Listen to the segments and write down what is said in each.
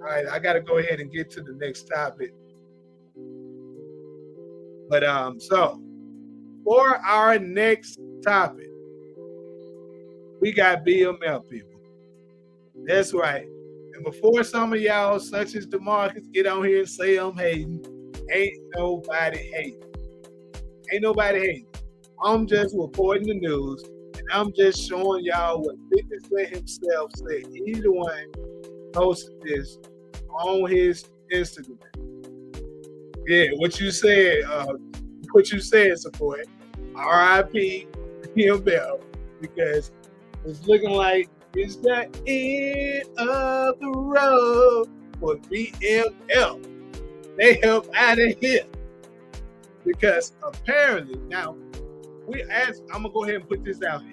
All right, I got to go ahead and get to the next topic. But so for our next topic, we got BMF, people. That's right. And before some of y'all, such as DeMarcus, get on here and say I'm hating, ain't nobody hating. Ain't nobody hating. I'm just reporting the news, and I'm just showing y'all what 50 Cent himself said. He's the one posted this on his Instagram. Yeah, what you said, support. R.I.P. BMF, because it's looking like it's the end of the road for BMF. They up out of here. Because apparently, now, I'm going to go ahead and put this out here.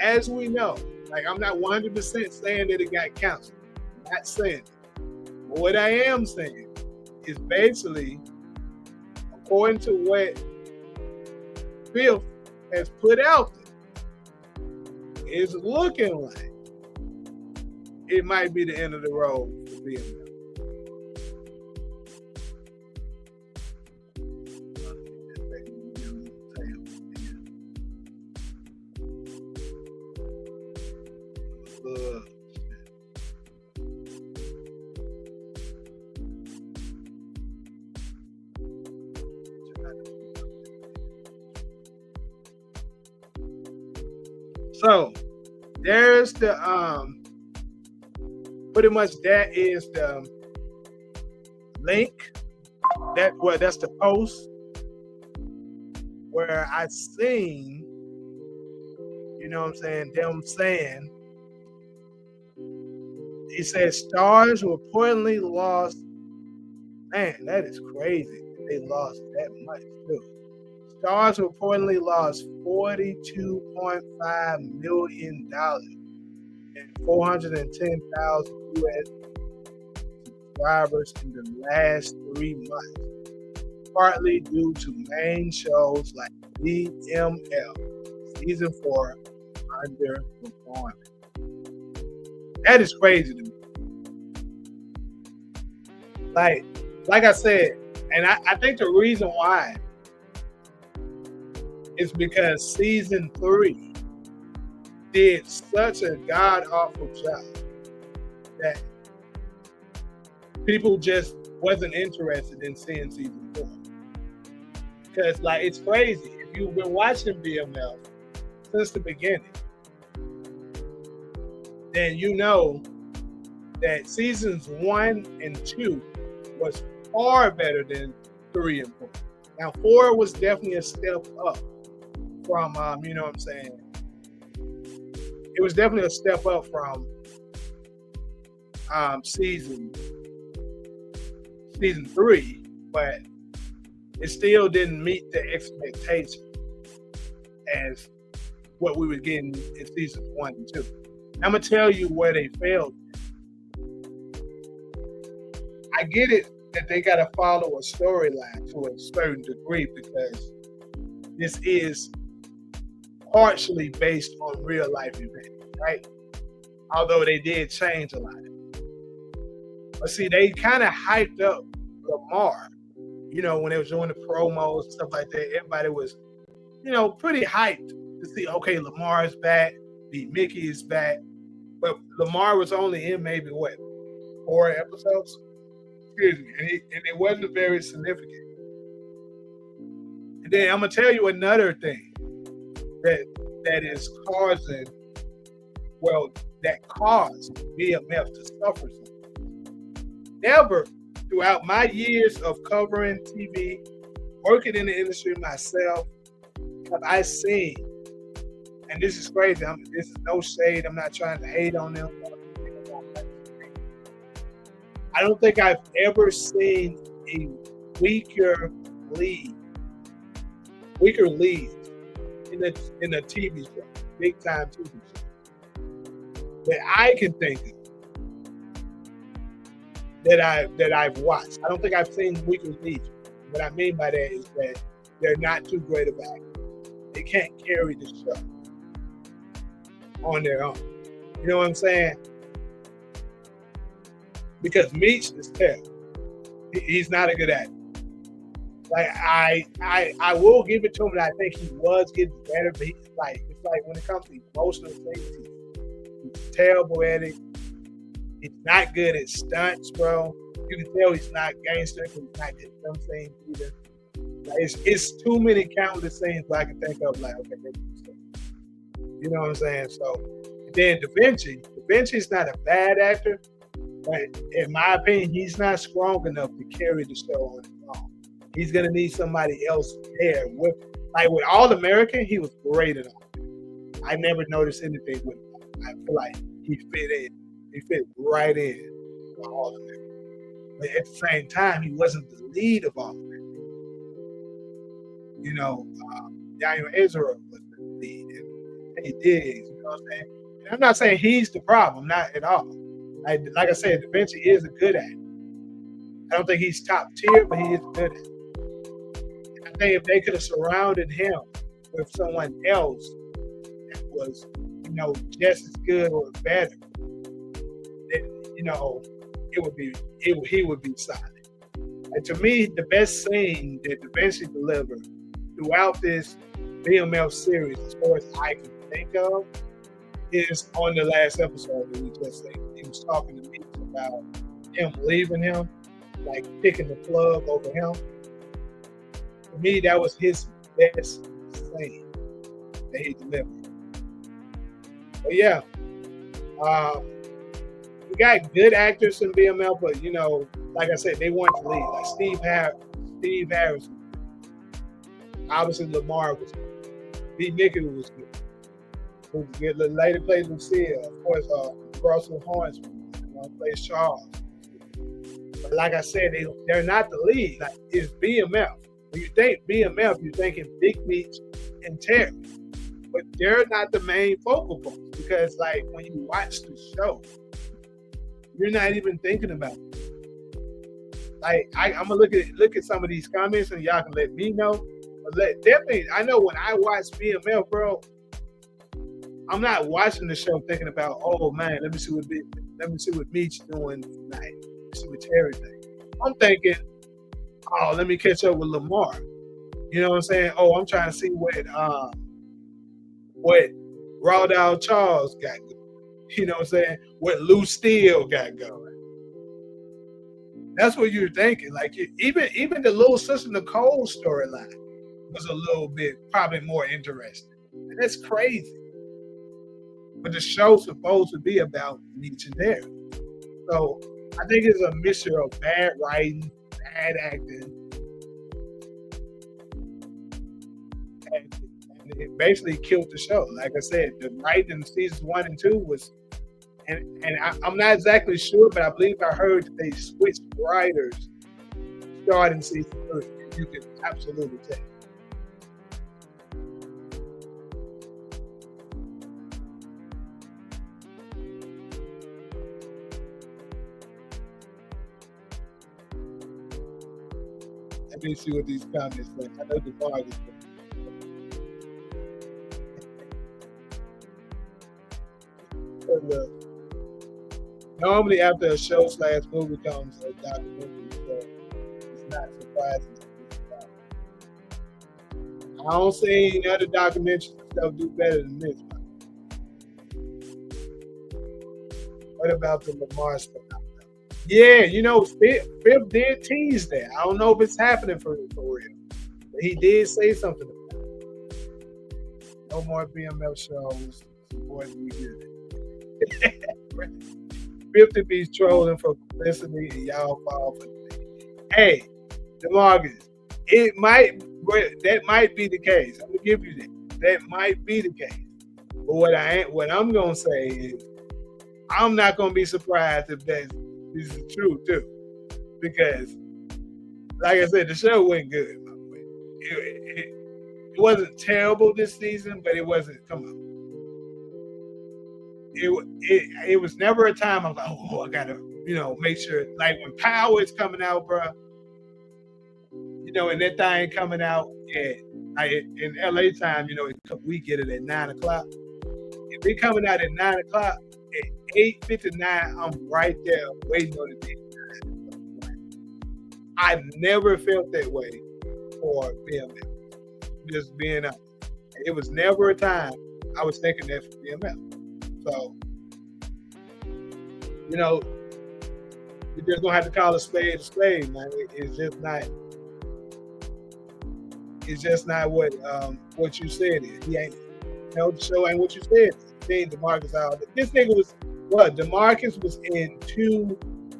As we know, like I'm not 100% saying that it got canceled. I'm not saying it. But what I am saying is basically, according to what Fifth has put out there, it's looking like it might be the end of the road for BMF. So there's the pretty much that is the link. That's the post where I seen, you know what I'm saying, them saying, he said Starz reportedly lost. Man, that is crazy. They lost that much too. Starz reportedly lost $42.5 million and 410,000 U.S. subscribers in the last 3 months, partly due to main shows like BMF Season 4 underperforming. That is crazy to me. Like I said, and I think the reason why is because Season 3 did such a god-awful job that people just wasn't interested in seeing Season 4. Because, like, it's crazy. If you've been watching BMF since the beginning, then you know that Seasons 1 and 2 was far better than 3 and 4. Now, 4 was definitely a step up from, you know what I'm saying? It was definitely a step up from season 3, but it still didn't meet the expectation as what we were getting in seasons 1 and 2. I'm gonna tell you where they failed. I get it that they gotta follow a storyline to a certain degree because this is partially based on real life events, right? Although they did change a lot. But see, they kind of hyped up Lamar, you know, when they was doing the promos and stuff like that. Everybody was, you know, pretty hyped to see, okay, Lamar is back, the Mickey is back. But Lamar was only in maybe, 4 episodes? Excuse me. And it wasn't very significant. And then I'm going to tell you another thing that is causing, that caused BMF to suffer something. Never throughout my years of covering TV, working in the industry myself, have I seen, and this is crazy, this is no shade, I'm not trying to hate on them. I don't think I've ever seen a weaker lead in a TV show, big time TV show, that I can think of that I've watched. I don't think I've seen weaker leads. What I mean by that is that they're not too great of actors. They can't carry the show on their own. You know what I'm saying? because Meech is terrible. He's not a good actor. Like I will give it to him that I think he was getting better, but it's like when it comes to emotional things, he's terrible at it. He's not good at stunts, bro. You can tell he's not gangster because he's not getting them scenes either. Like it's too many countless scenes where I can think of like, okay, you know what I'm saying? So then Da Vinci's not a bad actor, but in my opinion, he's not strong enough to carry the show on his own. He's gonna need somebody else there with All American, he was great at all. I never noticed anything with him. I feel like he fit in. He fit right in with All American. But at the same time, he wasn't the lead of All American. You know, Daniel Israel was the lead, and he did. You know what I'm saying? And I'm not saying he's the problem, not at all. Like I said, Da Vinci is a good actor. I don't think he's top tier, but he is good at it. And I think if they could have surrounded him with someone else that was, just as good or better, then, he would be solid. And to me, the best scene that Da Vinci delivered throughout this BMF series, as far as I can think of, is on the last episode that we just said. He was talking to me about him leaving him, like picking the plug over him. For me, that was his best scene that he delivered. But yeah, we got good actors in BMF, but like I said, they weren't the lead. Like Steve Harris, obviously Lamar was good. B. Nicky was good. Who get the lady plays Lucille, of course. Russell Horns plays Charles. But like I said, they're not the lead. Like it's BMF. When you think BMF, you're thinking Big Meech and Terry, but they're not the main focal points because, like, when you watch the show, you're not even thinking about it. Like I'm gonna look at some of these comments and y'all can let me know. But definitely, I know when I watch BMF, bro, I'm not watching the show thinking about, oh man, let me see what Meech doing tonight. Let me see what Terry doing. I'm thinking, oh, let me catch up with Lamar. You know what I'm saying? Oh, I'm trying to see what Raw Dog Charles got going. You know what I'm saying? What Lou Steele got going. That's what you're thinking. Like even the little sister Nicole storyline was a little bit probably more interesting. And that's crazy. But the show's supposed to be about Meech and Terry. So I think it's a mixture of bad writing, bad acting, and it basically killed the show. Like I said, the writing in seasons 1 and 2 was, and I'm not exactly sure, but I believe I heard that they switched writers starting season 3. You can absolutely tell. Let me see what these comments say. I know the bar is normally after a show/movie comes a documentary, so it's not surprising. I don't see any other documentaries and stuff do better than this one. What about the Lamar stuff? Yeah, Fifth did tease that. I don't know if it's happening for real. But he did say something about it. No more BMF shows. Boys, we did it. 50 be trolling for publicity and y'all fall for it. Hey, DeMarcus, that might be the case. I'm gonna give you that. That might be the case. But what I'm gonna say is I'm not gonna be surprised if this is true too. Because like I said, the show wasn't good. It wasn't terrible this season, but it wasn't, come on. It was never a time I was like, oh, I gotta, make sure, like when Power is coming out, bro, and that thing coming out in LA time, we get it at 9 o'clock. If it coming out at 9 o'clock, at 8:59, I'm right there waiting on the next. I've never felt that way for BMF. Just being honest, it was never a time I was thinking that for BMF. So, you know, you just gonna have to call a spade, man. It's just not. It's just not what you said is. He ain't. The show ain't what you said. Seeing DeMarcus out. This nigga was what? DeMarcus was in 2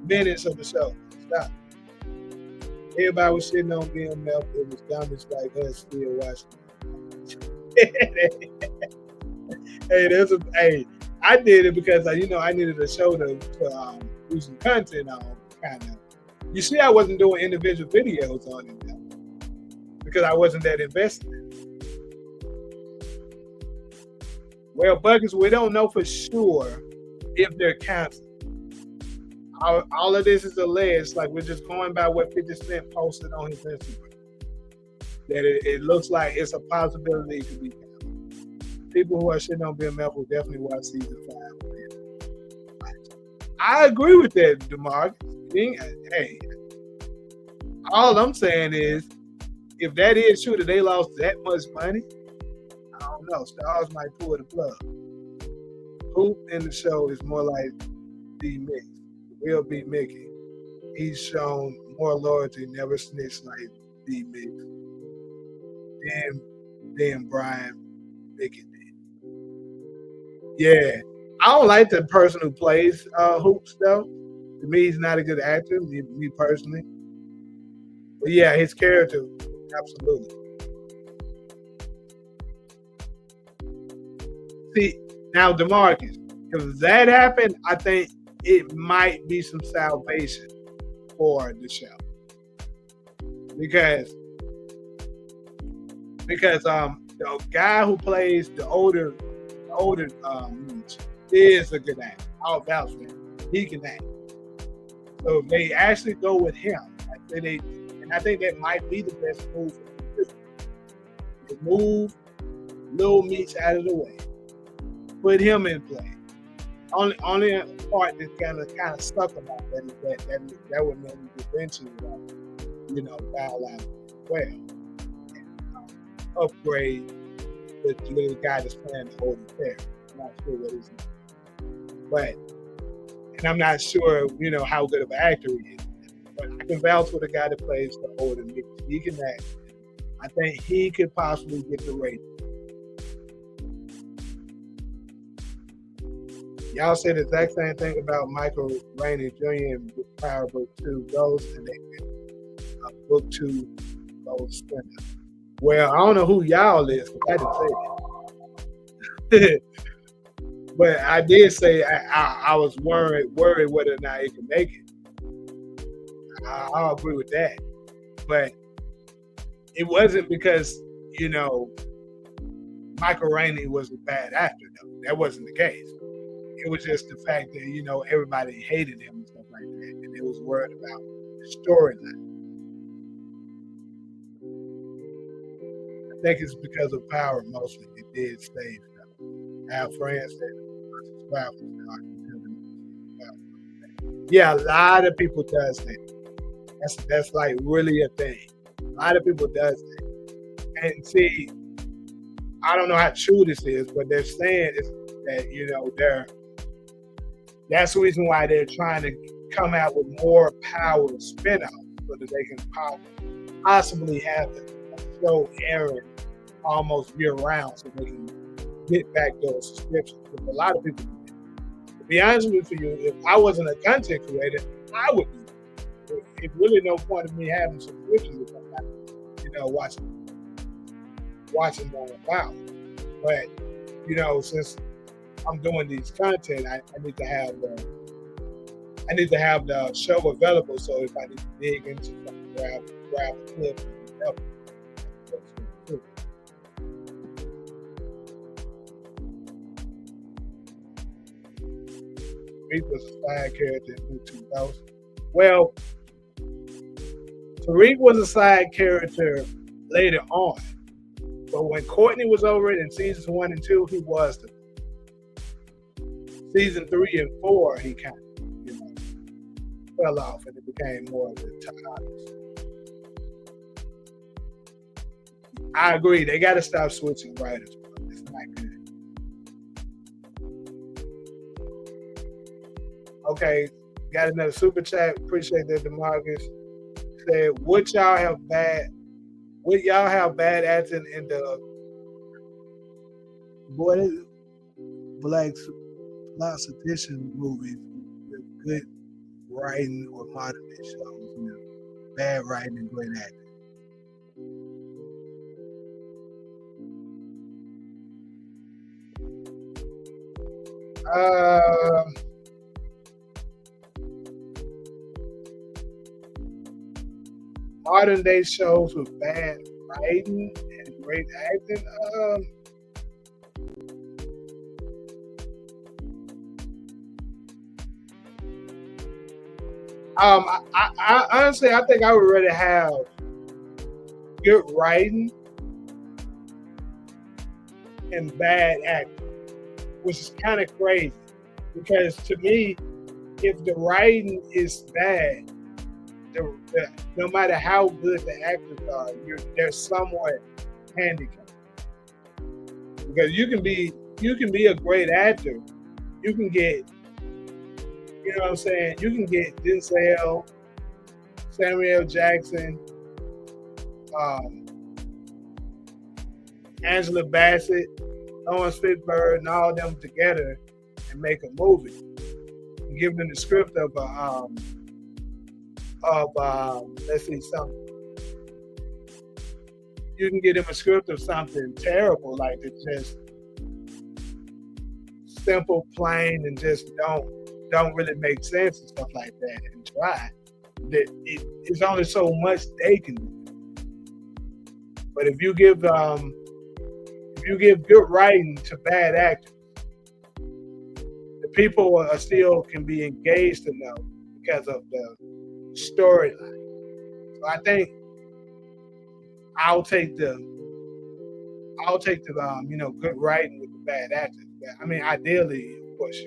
minutes of the show. Stop. Everybody was sitting on BMF. It was dumb as like us still watching. Hey, I did it because I needed a show to do some content on, kind of. You see, I wasn't doing individual videos on it now because I wasn't that invested. Well, Buckets, we don't know for sure if they're canceled. All of this is alleged. Like, we're just going by what 50 Cent posted on his Instagram. That it looks like it's a possibility it could be canceled. People who are sitting on BMF will definitely watch season 5. I agree with that, DeMarcus. Hey, all I'm saying is, if that is true that they lost that much money, I don't know. Starz might pull the plug. Hoop in the show is more like D Mix, real B Mickey. He's shown more loyalty, never snitched like D Mix. Then Brian Mickey did. Yeah, I don't like the person who plays Hoops though. To me, he's not a good actor. Me personally, but yeah, his character, absolutely. See, now DeMarcus, if that happened, I think it might be some salvation for the show. Because the guy who plays the older is a good actor. I'll vouch for him. He can act. So if they actually go with him, I think that might be the best move for them to do. They move Lil Meech out of the way. Put him in play. Only part that kind of stuck about that is that would make me eventually bow out well and upgrade the little guy that's playing the older character. I'm not sure what his name is. And I'm not sure, how good of an actor he is. But I can vouch for the guy that plays the older Meech. He can act. I think he could possibly get the rating. Y'all said the exact same thing about Michael Rainey Jr. in Power Book 2 Ghost, and they Book 2 Ghost Spinner. Well, I don't know who y'all is, because I didn't say that. But I did say I was worried whether or not it could make it. I'll agree with that. But it wasn't because, Michael Rainey was a bad actor, though. That wasn't the case. It was just the fact that, everybody hated him and stuff like that. And they was worried about the storyline. I think it's because of Power mostly. It did save them. I have friends that subscribe to Starz. Yeah, a lot of people does that. That's like really a thing. A lot of people does that. And see, I don't know how true this is, but they're saying is that, that's the reason why they're trying to come out with more Power spin-offs so that they can possibly have a show airing almost year-round so they can get back those subscriptions. Because a lot of people do that. To be honest with you, if I wasn't a content creator, I would do that. It's really no point of me having subscriptions if I'm not, watching more about. But, since I'm doing these content, I need to have the show available. So if I need to dig into something, grab a clip and help. Tariq was a side character in Book 2 Ghost. Well, Tariq was a side character later on, but when Courtney was over it in seasons 1 and 2, he was the. season 3 and 4, he kind of, fell off and it became more of the topics. I agree. They got to stop switching writers. It's not good. Okay, got another super chat. Appreciate that, DeMarcus. Said, would y'all have bad acting in the black exploitation movies with good writing or modern day shows? Bad writing and great acting. Modern day shows with bad writing and great acting. I honestly, I think I would rather have good writing and bad acting, which is kind of crazy because to me, if the writing is bad, no matter how good the actors are, they're somewhat handicapped. Because you can be a great actor, you can get, you know what I'm saying? You can get Denzel, Samuel Jackson, Angela Bassett, Lawrence Fishburne, and all of them together and make a movie. And give them the script of let's see, something. You can get them a script of something terrible, like it's just simple, plain, and just don't really make sense and stuff like that, and try. That it's only so much they can do. But if you give good writing to bad actors, the people are still can be engaged enough because of the storyline. So I think I'll take the good writing with the bad actors. I mean, ideally, of course,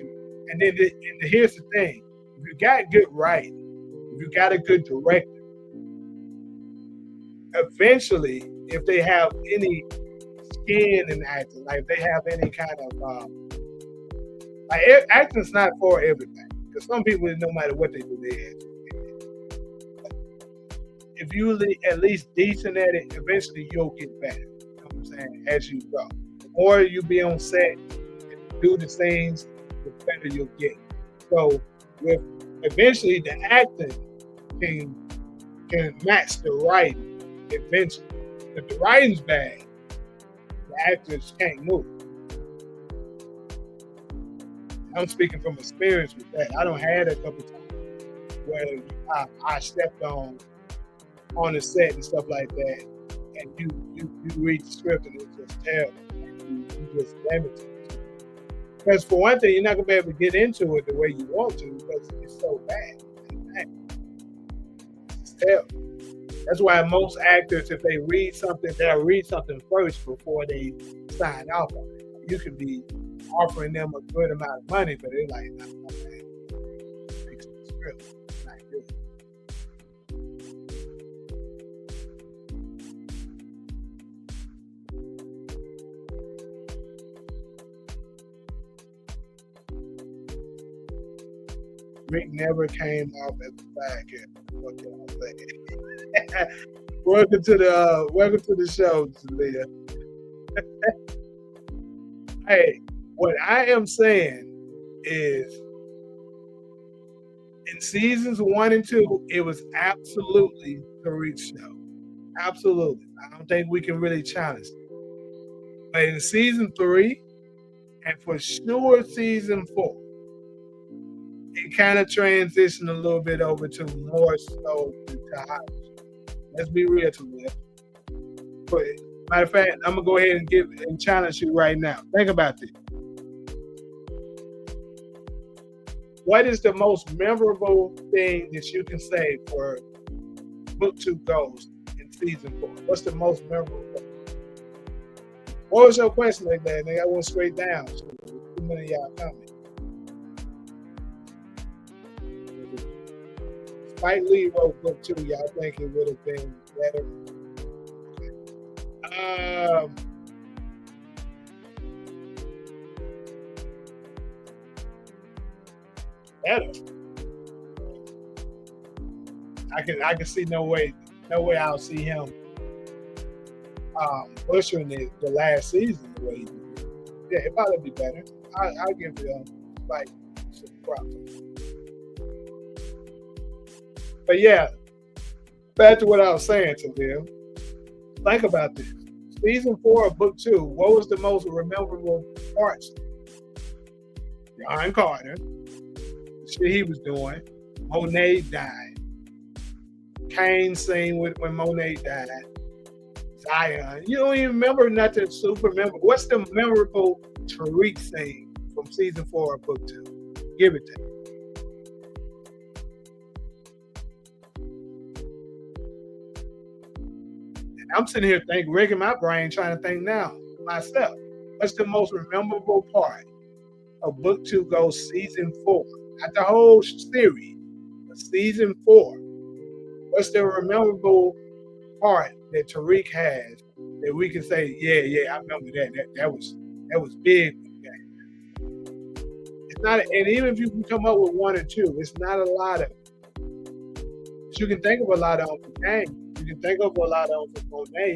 and then here's the thing: if you got good writing, if you got a good director, eventually, if they have any skin in acting, like if they have any kind of acting's not for everybody. Because some people, no matter what they do, they act. If you at least decent at it, eventually you'll get better. You know what I'm saying? As you go, the more you be on set and do the things, the better you'll get. So, eventually the acting can match the writing. Eventually, if the writing's bad, the actors can't move. I'm speaking from experience with that. I don't had a couple times where I stepped on the set and stuff like that, and you read the script and it's just terrible. And you just limited. Because for one thing, you're not gonna be able to get into it the way you want to because it's so bad. It's terrible. That's why most actors, if they read something, they'll read something first before they sign off on it. You could be offering them a good amount of money, but they're like, no, man, fix the script. It's not good. Rick never came off as a bad character. What can I say? Welcome to the show, Leah. Hey, what I am saying is, in seasons 1 and 2, it was absolutely Tariq's show. Absolutely. I don't think we can really challenge it. But in season 3, and for sure season 4, it kind of transitioned a little bit over to more so to Tahash. Let's be real to it. But matter of fact, I'm gonna go ahead and challenge you right now. Think about this. What is the most memorable thing that you can say for Book 2 Ghost in season 4? What's the most memorable thing? What was your question like that? Nigga, I went straight down. So too many of y'all coming. Spike Lee wrote book 2, y'all think it would have been better? Better. I can see no way I'll see him butchering the last season the way he did. Yeah, it probably be better. I'll give it Spike some props. But yeah, back to what I was saying to them. Think about this. Season 4 of book 2, what was the most memorable parts? John Carter, the shit he was doing. Monet died. Kane scene when Monet died. Zion. You don't even remember nothing super memorable. What's the memorable Tariq scene from season 4 of book 2? Give it to me. I'm sitting here racking my brain trying to think now myself. What's the most memorable part of book 2 goes season 4? Not the whole series, but season 4. What's the memorable part that Tariq has that we can say, yeah, I remember that was big. It's not, and even if you can come up with 1 or 2, it's not a lot of. You can think of a lot of them for Kane. You can think of a lot of them for Monet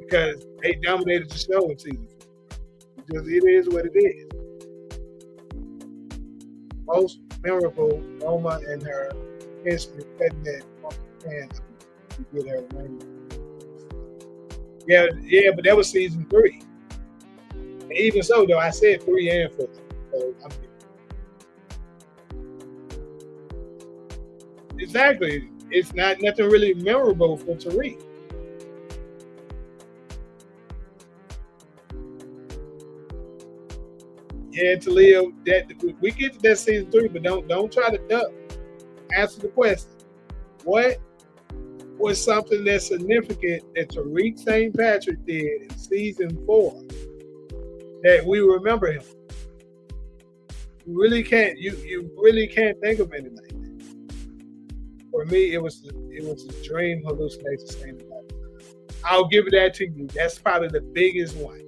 because they dominated the show in season 4. Because it is what it is. Most memorable, Roma and her history cutting that hand to get her ring. Yeah, but that was season 3. And even so, though, I said 3 and 4. So exactly. It's not nothing really memorable for Tariq. Yeah, Talia, that we get to that season 3, but don't try to duck. Answer the question. What was something that's significant that Tariq St. Patrick did in season 4 that we remember him? You really can't. You really can't think of anything. For me, it was a dream hallucination scene. I'll give that to you. That's probably the biggest one,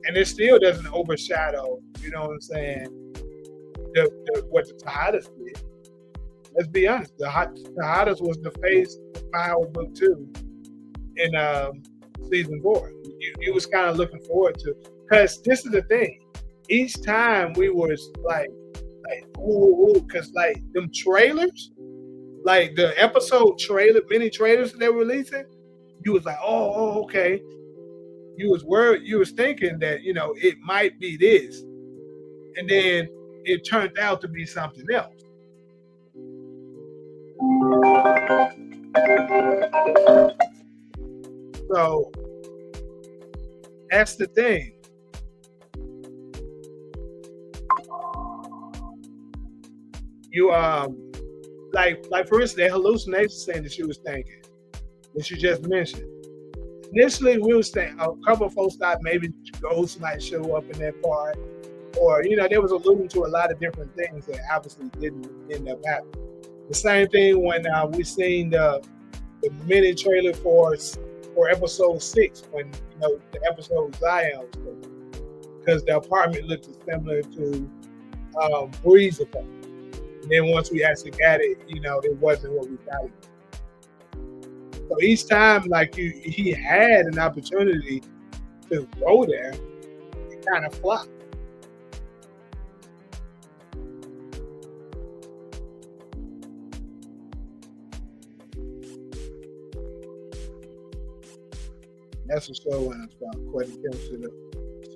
and it still doesn't overshadow. You know what I'm saying? What the Tejadas did. Let's be honest. The Tejadas was the face of Power Book 2 in season 4. You was kind of looking forward to, because this is the thing. Each time we was like ooh, because like them trailers. Like the episode trailer, mini trailers that they were releasing, you was like, oh, okay. You was worried, you was thinking that, it might be this. And then it turned out to be something else. So that's the thing. You like for instance, that hallucination scene that she was thinking, that you just mentioned. Initially, we was thinking a couple of folks thought maybe ghosts might show up in that part, or there was alluding to a lot of different things that obviously didn't end up happening. The same thing when we seen the mini trailer for episode 6, when the episode Zion was coming, because the apartment looked similar to Bree's apartment. And then once we actually got it, it wasn't what we thought it was. So each time, like he had an opportunity to go there, it kind of flopped. That's a show when it's about Quentin Kim should have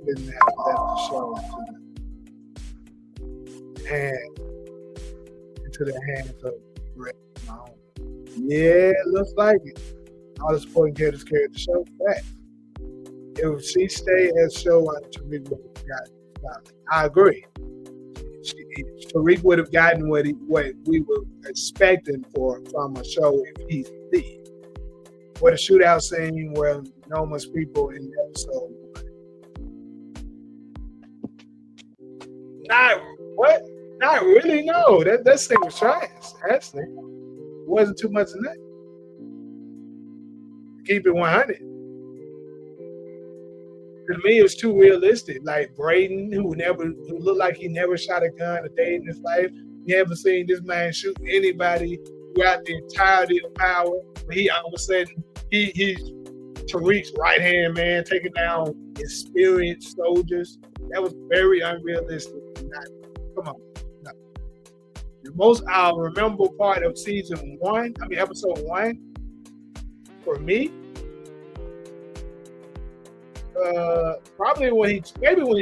left the show into the hands of Brett Mahone. Yeah, it looks like it. All the supporting characters carried the show back. If she stayed as show on, Tariq would have gotten. I agree. Tariq would have gotten what we were expecting from a show if he did. What a shootout scene where Noma's people in the episode. Not what? Not really, no. That thing was trash, actually. It wasn't too much in that. Keep it 100. To me, it was too realistic. Like Braden, who looked like he never shot a gun a day in his life. You haven't seen this man shoot anybody throughout the entirety of Power. But he all of a sudden he's Tariq's right hand man, taking down experienced soldiers. That was very unrealistic. Come on, no. The most memorable part of episode 1, for me, probably when he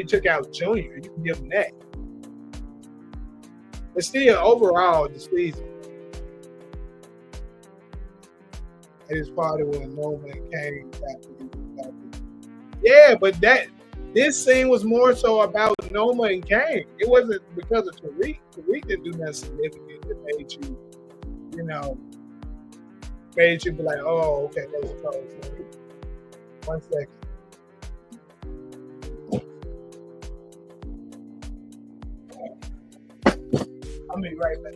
took out Junior. You can give him that. But still, overall, the season. It is part of when Noma came back. Yeah, but this scene was more so about Noma and Kane. It wasn't because of Tariq. Tariq didn't do nothing significant that made you be like, oh, okay, that was close. 1 second. I'll be right back.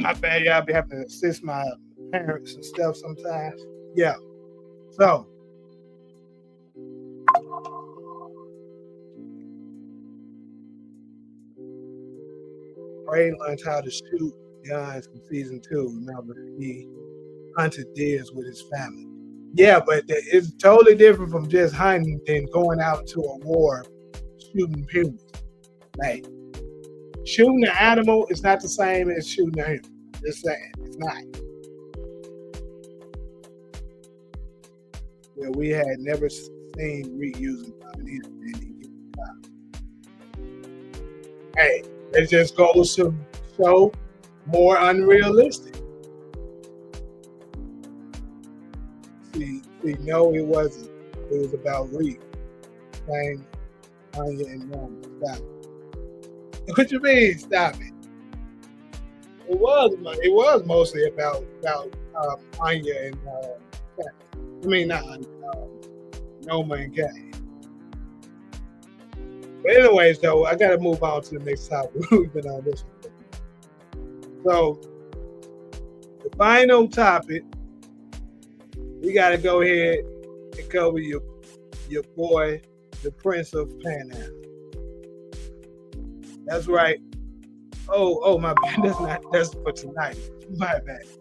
My bad, y'all. Be having to assist my parents and stuff sometimes. Yeah. So, Ray learned how to shoot guns in season 2. Remember, he hunted deers with his family. Yeah, but it's totally different from just hunting than going out to a war shooting humans. Like, shooting an animal is not the same as shooting a human. Just saying, it's not. Well, we had never seen Reed using either. Hey, it just goes to show more unrealistic. See, no, it wasn't. It was about Reed. Playing Anya and Norman. Stop it. What you mean, stop it? It was mostly about Anya and not Anya, Noma and Kay. But anyways, though, I got to move on to the next topic. We've been on this one. So the final topic, we got to go ahead and cover your boy, the Prince of Panhandle. That's right. Oh, my bad. That's for tonight. My bad.